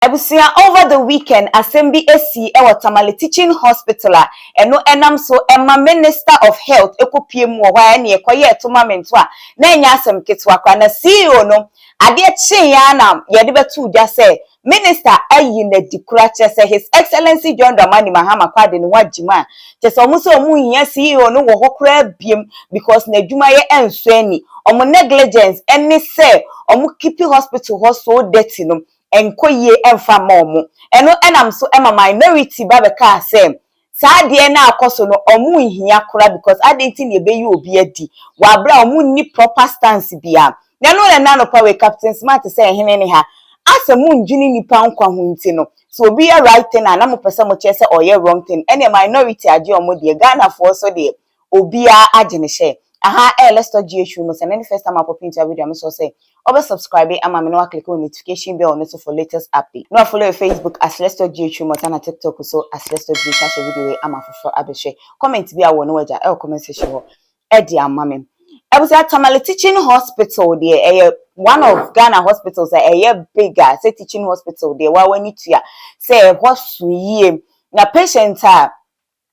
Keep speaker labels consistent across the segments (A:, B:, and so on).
A: Ebusia over the weekend assembly AC ewa Tamale teaching hospital eno enam so Emma Minister of Health ekopie mu wa na ekoye tournament a na enya asem ketwa kwa na CEO no ade chi ya na ye de betu dwa se minister ayi na dikura che His Excellency John Dramani Mahama kwade ne wagima che se omu so omu hia CEO no wo hokra biem because na adwuma ye enso ani omu negligence eni se omu keep hospital ho so dirty no enkoye emfa momo eno enam so ema minority babeka say saa de na akoso no omu hia kora because adenti ne be yi obi adi wa bra omu ni proper stance bia na no na no power captain smart say hene ne ha asemu ndwini nipa nkwa ho nti no so obi ya right thing na mo pese mo chese oye wrong thing ene minority age omo de Ghana for so de obi a agene she aha let's talk ghtrend no say any first time I pop into a video I'm so say over subscribe ama me no click on notification bell on for latest update. No follow your Facebook as let's talk ghtrend and TikTok so as let's talk ghtrend video ama for abeshe. Comment bi a wono waja comment section ho. E di amame. I was at Tamale teaching hospital there, one of Ghana hospitals, a bigger, say teaching hospital there, why when you say what's ye na patients are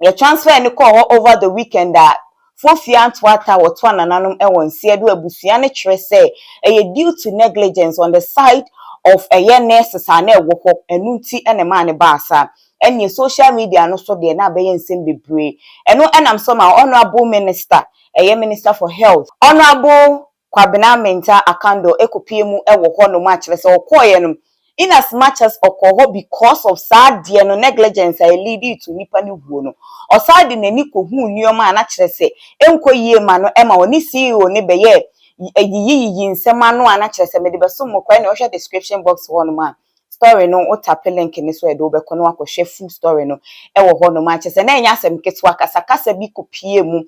A: you transfer and call over the weekend that 4 or 2 nanum ewon sie do abusua ne kire say due to negligence on the side of nurses and wo ho enunti ene ma ne baasa ene social media no so de na be nsem bebre eno enam so ma honorable minister minister for health honorable Kwabena Menta Akando ekopie mu ewo ho no ma kire say okoye no in as much as okoho because of sad dear no negligence I lead to nipa ni huo no or sad in any ko hu nioma na kire se enko yie ma no ema oni CEO ne beye yi nsema no ana kire se me de beso mo kwa na ohwe description box ho no ma story no o tap link ni so e do be ko no akohwe full story no ewo ho no ma kire se na enya asem ketwa kasa bi kopie mu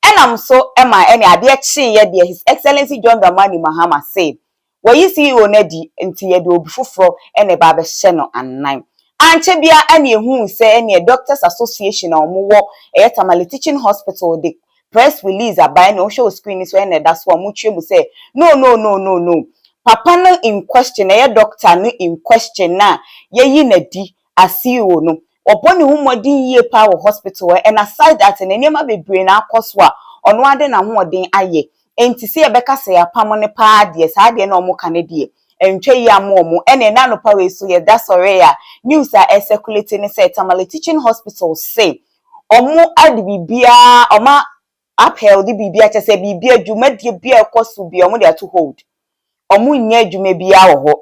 A: enam so ema ene ade chi ye de His Excellency John Dramani Mahama say we see onedi nti ye de obi foforo ene ba be hye no anan anche bia ene ehu se ene Doctors Association na omowo Tamale teaching hospital de press release abai no show screen so ene that's what muchwe mu say no papa no in question doctor no in question na ye yi na di asiwo no oboni hu modin yie pa wo hospital and aside that enema bebre na akoso a ono ade na ho odin aye enti se ebeka se apam ne pa de sa de na omo kanedie entwe yi amomo ene na no pa we so ye da sore ya news a circulating ne say Tamale teaching hospital say omo ade bibia oma upheld bibia che se bibia dwumadie bia ekoso bia omo de to hold omo nya adwuma bia wo ho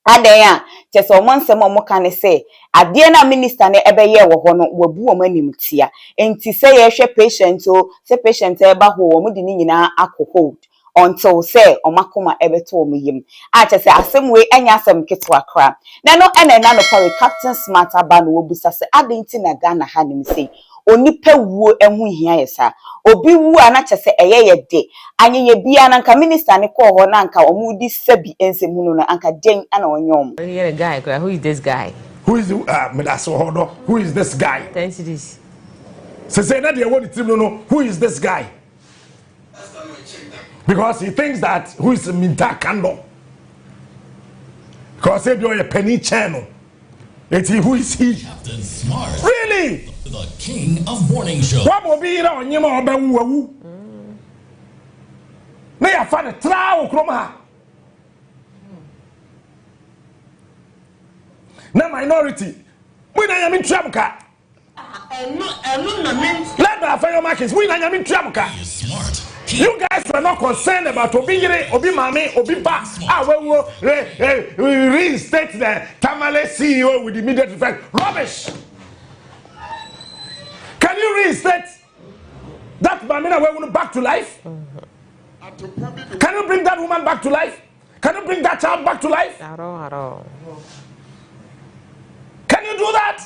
A: adan chese omansem omoka ne se ade na minister ne ebeye wo ho no wabu omanimtia enti se ye hwe patient o se patient eba ho wo mudi ni nyina hold until say omakoma ebeto omyim a chese asem we anya asem ketwa kra na no ene na no pa captain smart aba no wobusa se adenti na Ghana ha nim se onipa wuo ehu hia yesa obi wu ana chese ye de anyeye bia na nka minister ne ko ho na nka omudi sabi ensem hunu na anka den ana onyom
B: a guy who is this guy
C: who is who is this guy
B: thanks this
C: say na dey want the team no who is this guy because he thinks that who is Minta Kando because if you're a penny channel it's who is he
D: Captain Smart
C: really
D: the king of morning show
C: what will be on you more than woo na ya fa the trawo kroma na minority we na Nyame Ntuamoka let the Afenyo Markin we na Nyame Ntuamoka
D: smart
C: you guys were not concerned about obi mame obi pa reinstate the Tamale CEO with immediate effect rubbish can you reinstate that mamina woman back to life can you bring that woman back to life can you bring that child back to life
B: at all
C: can you do that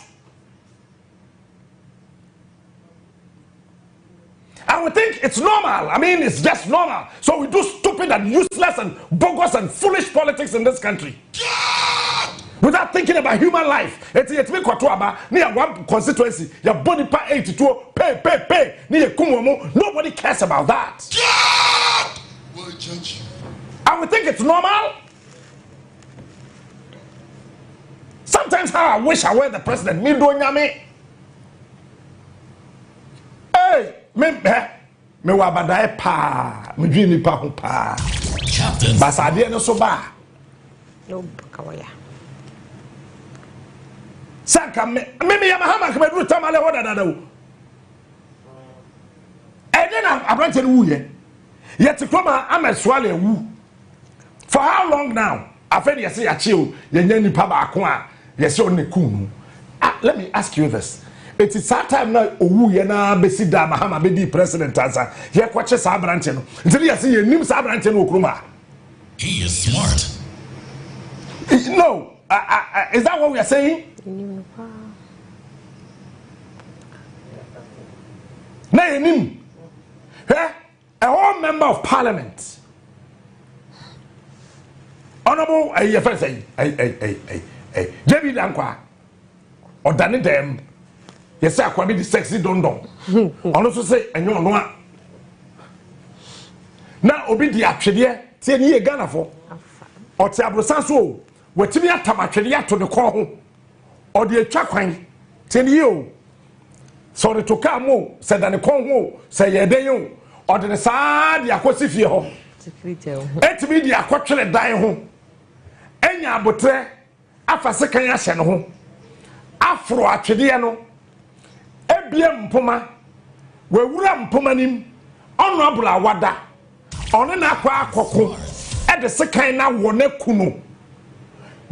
C: and we think it's normal. I mean, it's just normal. So we do stupid and useless and bogus and foolish politics in this country. Without thinking about human life. It's me kwatuaba near one constituency. Your body pa 82 pay. Near kumomo. Nobody cares about that. And we think it's normal. Sometimes how I wish I were the president. Me do Nyame. Hey, me wabadai pa. Me dream nipa ho pa.
D: Captain.
C: Basade no so ba.
B: No kawaya.
C: Sanka me Yamahama come do Tamale hoda dada wo. And then Abrante wu ye. Yet Kroma Ameswale wu. For how long now? Afenyo say achiu ye nya nipa ba ko a ye say on kunu. Let me ask you this. It is that time now owu ye na besi da Mahama be di president ansa. Ye kwache sa Abrante no. Nti ye say ye nim sa Abrante no Kroma.
D: He is smart.
C: No. Is that what we are saying? Na yenim. A whole member of parliament. Honorable David Ankwa or Danny Dem. Yes, I can be the sexy don. On also say, and you know. Now, Obi the actually, say near Ghana for or Tabro Sanso, where Timia Tamachelia to the call or the Chakwan, 10 years. So the Tokamo said that the Congo say ye day or the Sad Yakosifio. Et me the Aquatele die home. Enya botre afa sekan ya hye no ho afro atwede no ebie mpoma wewura mpoma nim ono abula wada ono na akwa akoko e de sekan na wo na kunu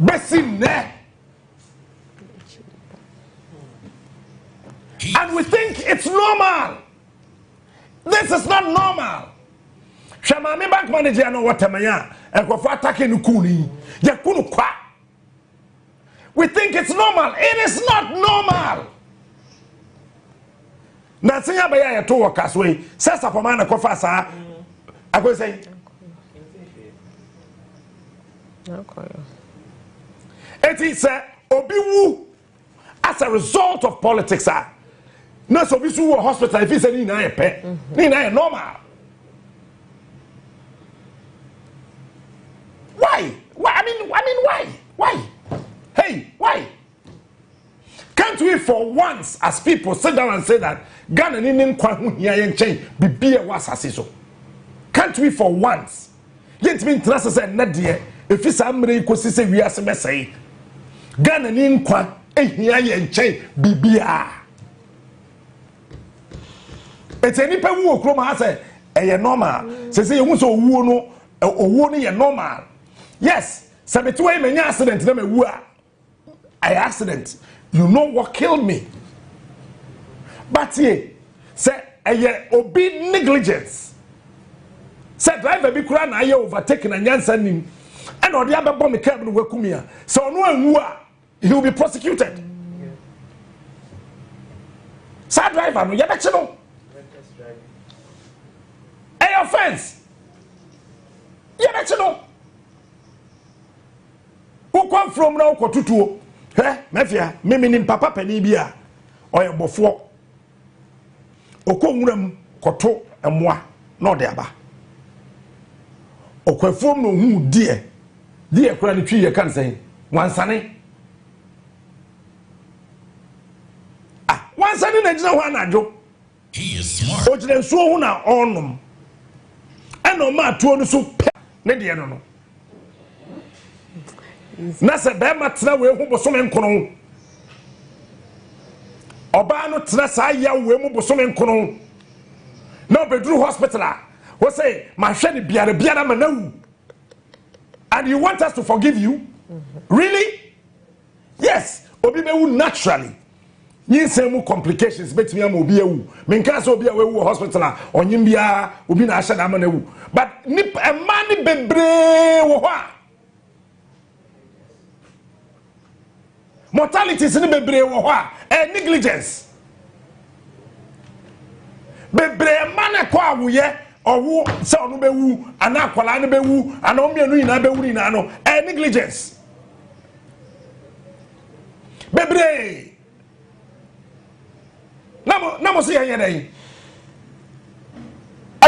C: besi ne. And we think it's normal. This is not normal. Shama me bank manager no watamanya and go for attacking kuni. We think it's normal. It is not normal. Na sinya baya ya to workers way. Sesa for man ko fa sa. I go say. It is obi wu as a result of politics. No so bi su hospital if he say ni na ye ni na normal. Why? I mean, why? Why? Hey, why? Can't we for once, as people sit down and say that Ghana ninin kwa hu hia yen chen bibia wasase so? Can't we for once? Yet mean trust say na de if is amre ikosi se wiase mesai. Ghana nin kwa ehia yen chen bibia. It's any pe wu okrom ha say e normal. Say you so owu no owu no ye normal. Yes, Sabituwe many accident na me wu a accident. You know what killed me? But ye say obi negligence. Say driver bi kura na aye overtaken and nyansa nim. And odi abebo me car no wakumia. So no anwu a he will be prosecuted. Sa driver no ye be che no. Hey offense. Ye be che no. Who come from now kotutuo? Mafia, mimi papa pani bia oye bofo. Okonwuram koto emwa no de aba. Okwafom no hu die kura ni twi ye kan say wansane. Wansane na gina ho anajo.
D: He is smart.
C: Ojire nsuo hu na onum. Eno ma tuo no so ne de no no. Na se be matna we hu bosome nkono oba no tna sa ya we mu bosome nkono na bedru hospital we say ma hwe ne biara manawu and you want us to forgive you? Really? Yes, obi be wu naturally yin say mu complications betimi am obi ewu me nka so obi a we wu hospital onyim bia obi na ahye na manawu but ni man ni bebre wo ho a mortality is in bebre wo ho a negligence bebre man ko awuye owu se onu bewu ana akwala ne bewu ana omienu nyina bewu nyina no negligence bebre namo se yan yan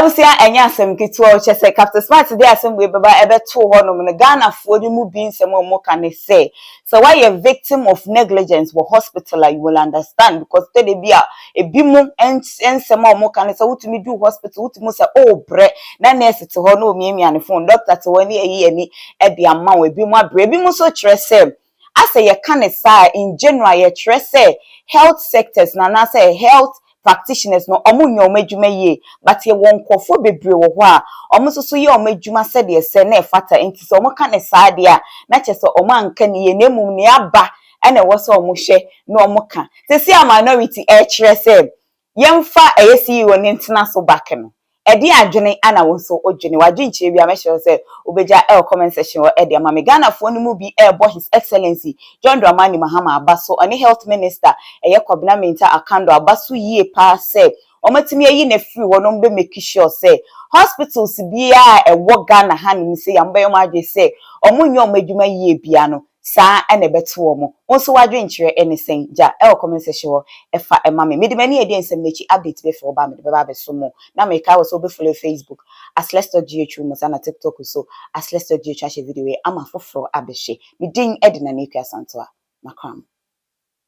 A: Abusia enya asem kitu chese Captain Smart dey asem we baba ebeto ho no me Ghana fo ni mu bi nsem mo ka ne say so why a victim of negligence for hospital you will understand because they be a ebi mu ensem mo ka ne say wutumi do hospital wutumi say oh bre na nurse to ho no miamia ne phone doctor to wani eyi ani e de ama we bi mu abre bi mu so kire say ase ye ka ne say in general ye kire say health sectors na say health practitioners no omunyo omadwuma ye but ye won kofo bebre wo ho a omusoso ye omadwuma se de se na efata enti so omoka ne saade a na chese omanka ne ye nemum ne aba ene wo so omuhwe na omoka sesi a minority e kire se yemfa eyesi wo ne ntena so back no edi adwene ana wo so odwene wadwenche bia me hye se obeja comment section wo edi ama me Ghana fo no mu bi bo his excellency John Dramani Mahama Abaso ani health minister eye coordinator akando Abaso yie pa se omatimi ayi na free wo no mbe make sure se hospitals bia ewo Ghana hanim se yamba yo madwe se omunyo omadwuma yie bia no saa ene beto wo mo onso wadwenche anything ja comment section wo efa ema me mede mani edi ensem nachi update be for ba me be ba be so mo na me ka wo so be follow Facebook as ghtrends mo sana TikTok so as ghtrends video we ama foforo abehye me din edina na ekwa santoa makram